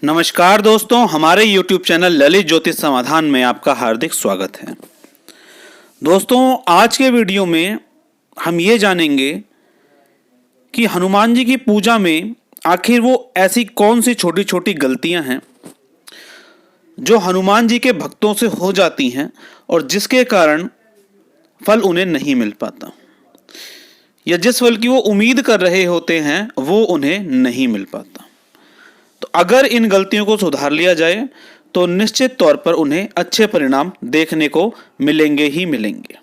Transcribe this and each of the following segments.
नमस्कार दोस्तों, हमारे YouTube चैनल ललित ज्योतिष समाधान में आपका हार्दिक स्वागत है। दोस्तों, आज के वीडियो में हम ये जानेंगे कि हनुमान जी की पूजा में आखिर वो ऐसी कौन सी छोटी छोटी गलतियां हैं जो हनुमान जी के भक्तों से हो जाती हैं और जिसके कारण फल उन्हें नहीं मिल पाता, या जिस फल की वो उम्मीद कर रहे होते हैं वो उन्हें नहीं मिल पाता। तो अगर इन गलतियों को सुधार लिया जाए तो निश्चित तौर पर उन्हें अच्छे परिणाम देखने को मिलेंगे ही मिलेंगे।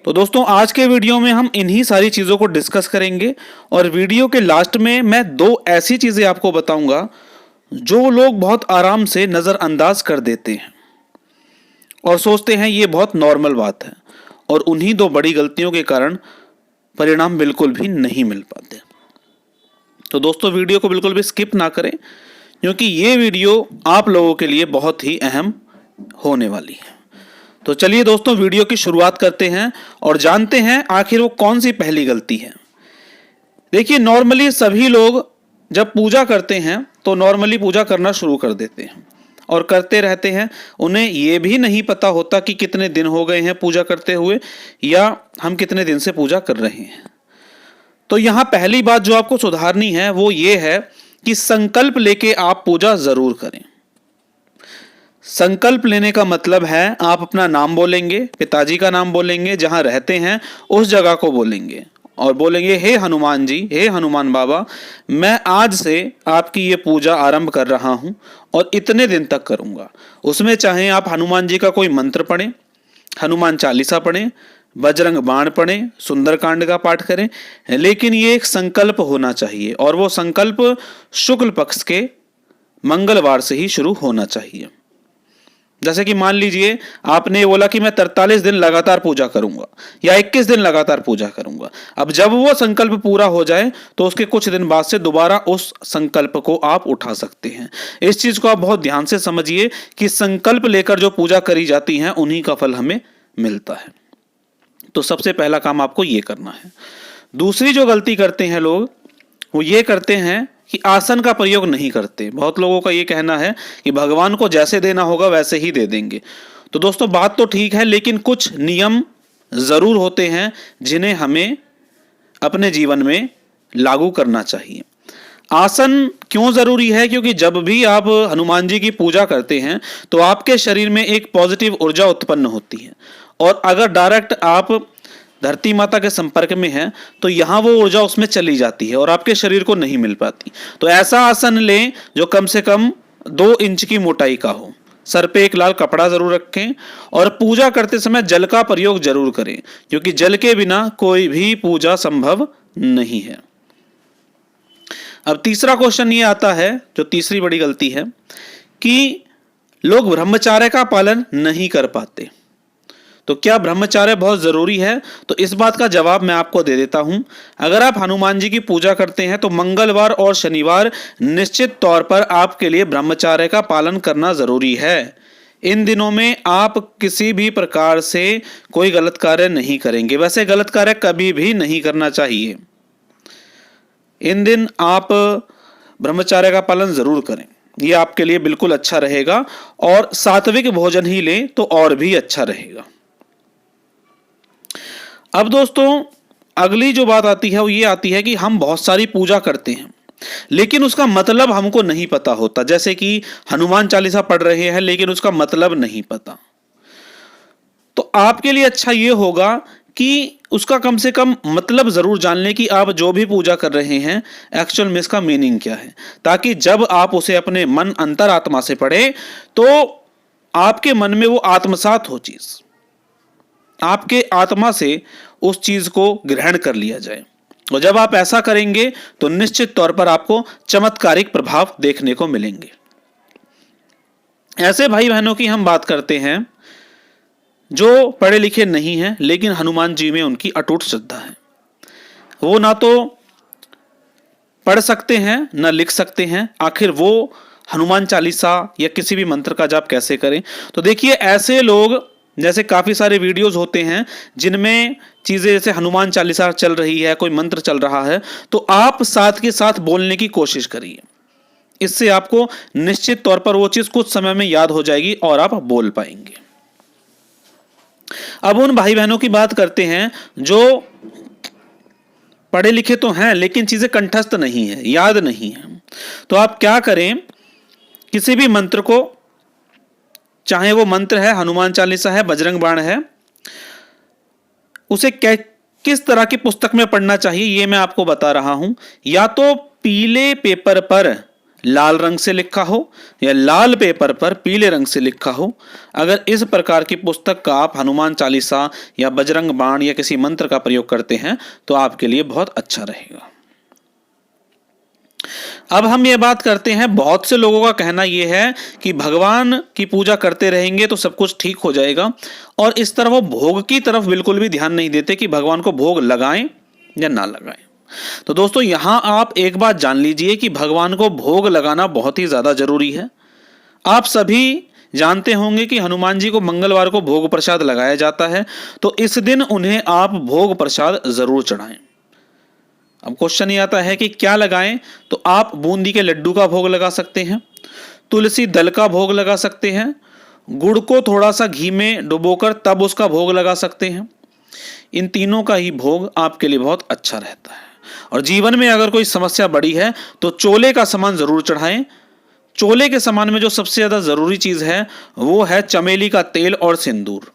तो दोस्तों, आज के वीडियो में हम इन्हीं सारी चीज़ों को डिस्कस करेंगे और वीडियो के लास्ट में मैं दो ऐसी चीज़ें आपको बताऊंगा जो लोग बहुत आराम से नज़रअंदाज कर देते हैं और सोचते हैं ये बहुत नॉर्मल बात है, और उन्हीं दो बड़ी गलतियों के कारण परिणाम बिल्कुल भी नहीं मिल पाते। तो दोस्तों, वीडियो को बिल्कुल भी स्किप ना करें, क्योंकि ये वीडियो आप लोगों के लिए बहुत ही अहम होने वाली है। तो चलिए दोस्तों, वीडियो की शुरुआत करते हैं और जानते हैं आखिर वो कौन सी पहली गलती है। देखिए, नॉर्मली सभी लोग जब पूजा करते हैं तो नॉर्मली पूजा करना शुरू कर देते हैं और करते रहते हैं। उन्हें ये भी नहीं पता होता कि कितने दिन हो गए हैं पूजा करते हुए, या हम कितने दिन से पूजा कर रहे हैं। तो यहाँ पहली बात जो आपको सुधारनी है वो ये है कि संकल्प लेके आप पूजा जरूर करें। संकल्प लेने का मतलब है आप अपना नाम बोलेंगे, पिताजी का नाम बोलेंगे, जहाँ रहते हैं उस जगह को बोलेंगे और बोलेंगे, हे हनुमान जी, हे हनुमान बाबा, मैं आज से आपकी ये पूजा आरंभ कर रहा हूँ और इतने दिन तक करूँगा। उसमें चाहे आप हनुमान जी का कोई मंत्र पढ़ें, हनुमान चालीसा पढ़ें, बजरंग बाण पढ़ें, सुंदरकांड का पाठ करें, लेकिन ये एक संकल्प होना चाहिए और वो संकल्प शुक्ल पक्ष के मंगलवार से ही शुरू होना चाहिए। जैसे कि मान लीजिए आपने बोला कि मैं 43 दिन लगातार पूजा करूंगा या 21 दिन लगातार पूजा करूंगा। अब जब वो संकल्प पूरा हो जाए तो उसके कुछ दिन बाद से दोबारा उस संकल्प को आप उठा सकते हैं। इस चीज को आप बहुत ध्यान से समझिए कि संकल्प लेकर जो पूजा करी जाती है उन्हीं का फल हमें मिलता है। तो सबसे पहला काम आपको ये करना है। दूसरी जो गलती करते हैं लोग, वो ये करते हैं कि आसन का प्रयोग नहीं करते। बहुत लोगों का ये कहना है कि भगवान को जैसे देना होगा वैसे ही दे देंगे। तो दोस्तों, बात तो ठीक है, लेकिन कुछ नियम जरूर होते हैं जिन्हें हमें अपने जीवन में लागू करना चाहिए। आसन क्यों जरूरी है? क्योंकि जब भी आप हनुमान जी की पूजा करते हैं तो आपके शरीर में एक पॉजिटिव ऊर्जा उत्पन्न होती है, और अगर डायरेक्ट आप धरती माता के संपर्क में हैं तो यहाँ वो ऊर्जा उसमें चली जाती है और आपके शरीर को नहीं मिल पाती। तो ऐसा आसन लें जो कम से कम 2 इंच की मोटाई का हो, सर पे एक लाल कपड़ा जरूर रखें और पूजा करते समय जल का प्रयोग जरूर करें, क्योंकि जल के बिना कोई भी पूजा संभव नहीं है। अब तीसरा क्वेश्चन ये आता है, जो तीसरी बड़ी गलती है, कि लोग ब्रह्मचर्य का पालन नहीं कर पाते। तो क्या ब्रह्मचर्य बहुत जरूरी है? तो इस बात का जवाब मैं आपको दे देता हूं। अगर आप हनुमान जी की पूजा करते हैं तो मंगलवार और शनिवार निश्चित तौर पर आपके लिए ब्रह्मचर्य का पालन करना जरूरी है। इन दिनों में आप किसी भी प्रकार से कोई गलत कार्य नहीं करेंगे। वैसे गलत कार्य कभी भी नहीं करना चाहिए। इन दिन आप ब्रह्मचर्य का पालन जरूर करें, ये आपके लिए बिल्कुल अच्छा रहेगा, और सात्विक भोजन ही लें तो और भी अच्छा रहेगा। अब दोस्तों, अगली जो बात आती है वो ये आती है कि हम बहुत सारी पूजा करते हैं लेकिन उसका मतलब हमको नहीं पता होता। जैसे कि हनुमान चालीसा पढ़ रहे हैं लेकिन उसका मतलब नहीं पता। तो आपके लिए अच्छा ये होगा कि उसका कम से कम मतलब जरूर जान लें कि आप जो भी पूजा कर रहे हैं एक्चुअल में इसका मीनिंग क्या है, ताकि जब आप उसे अपने मन अंतरात्मा से पढ़ें तो आपके मन में वो आत्मसात हो, चीज आपके आत्मा से उस चीज को ग्रहण कर लिया जाए। और जब आप ऐसा करेंगे तो निश्चित तौर पर आपको चमत्कारिक प्रभाव देखने को मिलेंगे। ऐसे भाई बहनों की हम बात करते हैं जो पढ़े लिखे नहीं हैं लेकिन हनुमान जी में उनकी अटूट श्रद्धा है। वो ना तो पढ़ सकते हैं ना लिख सकते हैं, आखिर वो हनुमान चालीसा या किसी भी मंत्र का जाप कैसे करें? तो देखिए, ऐसे लोग, जैसे काफी सारे वीडियोस होते हैं जिनमें चीजें जैसे हनुमान चालीसा चल रही है, कोई मंत्र चल रहा है, तो आप साथ के साथ बोलने की कोशिश करिए। इससे आपको निश्चित तौर पर वो चीज कुछ समय में याद हो जाएगी और आप बोल पाएंगे। अब उन भाई बहनों की बात करते हैं जो पढ़े लिखे तो हैं लेकिन चीजें कंठस्थ नहीं है, याद नहीं है। तो आप क्या करें, किसी भी मंत्र को, चाहे वो मंत्र है हनुमान चालीसा है, बजरंग बाण है, उसे किस तरह की पुस्तक में पढ़ना चाहिए ये मैं आपको बता रहा हूं। या तो पीले पेपर पर लाल रंग से लिखा हो या लाल पेपर पर पीले रंग से लिखा हो। अगर इस प्रकार की पुस्तक का आप हनुमान चालीसा या बजरंग बाण या किसी मंत्र का प्रयोग करते हैं तो आपके लिए बहुत अच्छा रहेगा। अब हम ये बात करते हैं, बहुत से लोगों का कहना यह है कि भगवान की पूजा करते रहेंगे तो सब कुछ ठीक हो जाएगा, और इस तरह वो भोग की तरफ बिल्कुल भी ध्यान नहीं देते कि भगवान को भोग लगाएं या ना लगाएं। तो दोस्तों यहां आप एक बात जान लीजिए कि भगवान को भोग लगाना बहुत ही ज्यादा जरूरी है। आप सभी जानते होंगे कि हनुमान जी को मंगलवार को भोग प्रसाद लगाया जाता है, तो इस दिन उन्हें आप भोग प्रसाद जरूर चढ़ाएं। अब क्वेश्चन ये आता है कि क्या लगाएं, तो आप बूंदी के लड्डू का भोग लगा सकते हैं, तुलसी दल का भोग लगा सकते हैं, गुड़ को थोड़ा सा घी में डुबोकर तब उसका भोग लगा सकते हैं। इन तीनों का ही भोग आपके लिए बहुत अच्छा रहता है। और जीवन में अगर कोई समस्या बड़ी है तो चोले का सामान जरूर चढ़ाएं। चोले के सामान में जो सबसे ज्यादा जरूरी चीज है वो है चमेली का तेल और सिंदूर।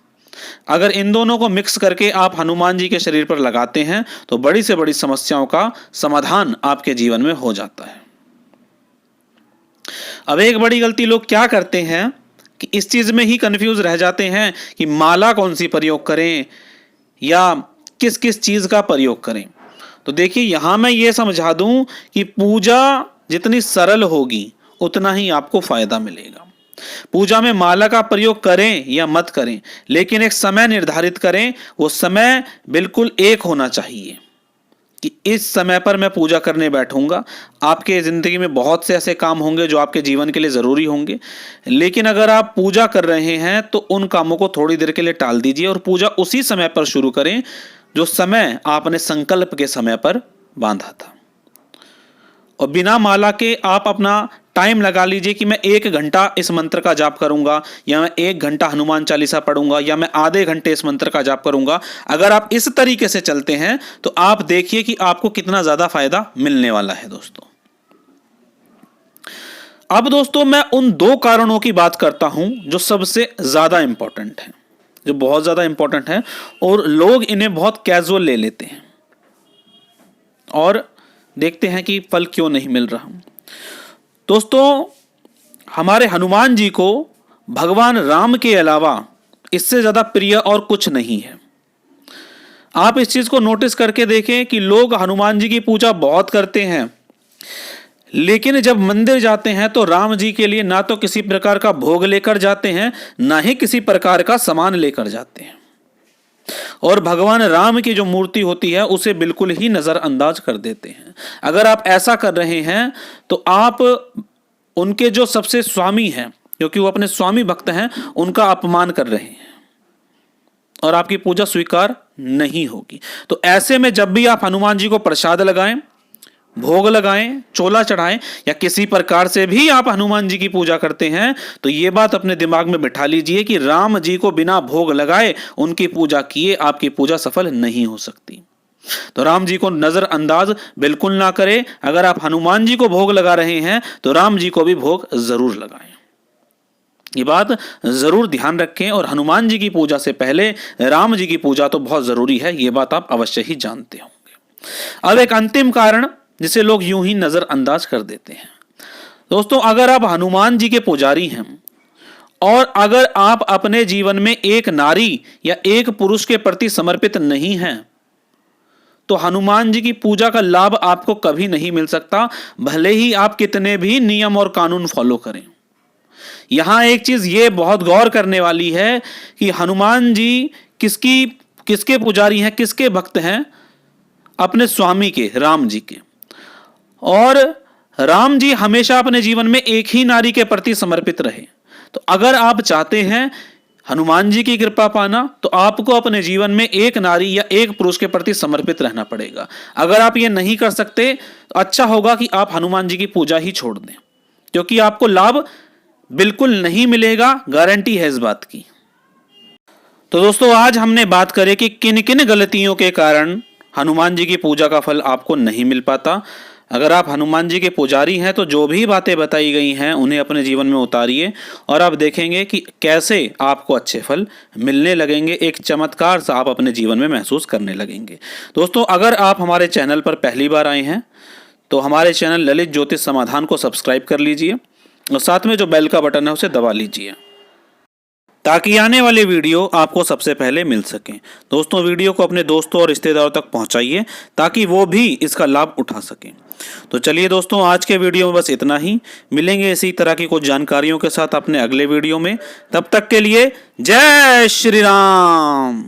अगर इन दोनों को मिक्स करके आप हनुमान जी के शरीर पर लगाते हैं तो बड़ी से बड़ी समस्याओं का समाधान आपके जीवन में हो जाता है। अब एक बड़ी गलती लोग क्या करते हैं कि इस चीज में ही कंफ्यूज रह जाते हैं कि माला कौन सी प्रयोग करें या किस किस चीज का प्रयोग करें। तो देखिए यहां मैं ये समझा दूं कि पूजा जितनी सरल होगी उतना ही आपको फायदा मिलेगा। पूजा में माला का प्रयोग करें या मत करें, लेकिन एक समय निर्धारित करें। वो समय बिल्कुल एक होना चाहिए कि इस समय पर मैं पूजा करने बैठूंगा। आपके जिंदगी में बहुत से ऐसे काम होंगे जो आपके जीवन के लिए जरूरी होंगे, लेकिन अगर आप पूजा कर रहे हैं तो उन कामों को थोड़ी देर के लिए टाल दीजिए और पूजा उसी समय पर शुरू करें जो समय आपने संकल्प के समय पर बांधा था। और बिना माला के आप अपना टाइम लगा लीजिए कि मैं 1 घंटा इस मंत्र का जाप करूंगा, या मैं 1 घंटा हनुमान चालीसा पढ़ूंगा, या मैं आधे घंटे इस मंत्र का जाप करूंगा। अगर आप इस तरीके से चलते हैं तो आप देखिए कि आपको कितना ज्यादा फायदा मिलने वाला है दोस्तों। अब दोस्तों मैं उन 2 कारणों की बात करता हूं जो सबसे ज्यादा इंपॉर्टेंट है, जो बहुत ज्यादा इंपॉर्टेंट है और लोग इन्हें बहुत कैजुअल ले लेते हैं और देखते हैं कि फल क्यों नहीं मिल रहा। दोस्तों हमारे हनुमान जी को भगवान राम के अलावा इससे ज्यादा प्रिय और कुछ नहीं है। आप इस चीज को नोटिस करके देखें कि लोग हनुमान जी की पूजा बहुत करते हैं, लेकिन जब मंदिर जाते हैं तो राम जी के लिए ना तो किसी प्रकार का भोग लेकर जाते हैं, ना ही किसी प्रकार का सामान लेकर जाते हैं, और भगवान राम की जो मूर्ति होती है उसे बिल्कुल ही नजरअंदाज कर देते हैं। अगर आप ऐसा कर रहे हैं तो आप उनके जो सबसे स्वामी हैं, क्योंकि वो अपने स्वामी भक्त हैं, उनका अपमान कर रहे हैं और आपकी पूजा स्वीकार नहीं होगी। तो ऐसे में जब भी आप हनुमान जी को प्रसाद लगाएं, भोग लगाएं, चोला चढ़ाएं, या किसी प्रकार से भी आप हनुमान जी की पूजा करते हैं, तो ये बात अपने दिमाग में बिठा लीजिए कि राम जी को बिना भोग लगाए उनकी पूजा किए आपकी पूजा सफल नहीं हो सकती। तो राम जी को नजरअंदाज बिल्कुल ना करें। अगर आप हनुमान जी को भोग लगा रहे हैं तो राम जी को भी भोग जरूर लगाएं। ये बात जरूर ध्यान रखें, और हनुमान जी की पूजा से पहले राम जी की पूजा तो बहुत जरूरी है, ये बात आप अवश्य ही जानते होंगे। अब एक अंतिम कारण जिसे लोग यूं ही नजरअंदाज कर देते हैं। दोस्तों अगर आप हनुमान जी के पुजारी हैं और अगर आप अपने जीवन में एक नारी या एक पुरुष के प्रति समर्पित नहीं हैं तो हनुमान जी की पूजा का लाभ आपको कभी नहीं मिल सकता, भले ही आप कितने भी नियम और कानून फॉलो करें। यहां एक चीज ये बहुत गौर करने वाली है कि हनुमान जी किसके पुजारी हैं, किसके भक्त हैं? अपने स्वामी के, राम जी के। और राम जी हमेशा अपने जीवन में एक ही नारी के प्रति समर्पित रहे। तो अगर आप चाहते हैं हनुमान जी की कृपा पाना तो आपको अपने जीवन में एक नारी या एक पुरुष के प्रति समर्पित रहना पड़ेगा। अगर आप ये नहीं कर सकते तो अच्छा होगा कि आप हनुमान जी की पूजा ही छोड़ दें। क्योंकि आपको लाभ बिल्कुल नहीं मिलेगा, गारंटी है इस बात की। तो दोस्तों आज हमने बात करें कि किन किन गलतियों के कारण हनुमान जी की पूजा का फल आपको नहीं मिल पाता। अगर आप हनुमान जी के पुजारी हैं तो जो भी बातें बताई गई हैं उन्हें अपने जीवन में उतारिए और आप देखेंगे कि कैसे आपको अच्छे फल मिलने लगेंगे, एक चमत्कार सा आप अपने जीवन में महसूस करने लगेंगे। दोस्तों अगर आप हमारे चैनल पर पहली बार आए हैं तो हमारे चैनल ललित ज्योतिष समाधान को सब्सक्राइब कर लीजिए और साथ में जो बेल का बटन है उसे दबा लीजिए ताकि आने वाले वीडियो आपको सबसे पहले मिल सकें। दोस्तों वीडियो को अपने दोस्तों और रिश्तेदारों तक पहुंचाइए ताकि वो भी इसका लाभ उठा सकें। तो चलिए दोस्तों आज के वीडियो में बस इतना ही। मिलेंगे इसी तरह की कुछ जानकारियों के साथ अपने अगले वीडियो में। तब तक के लिए जय श्री राम।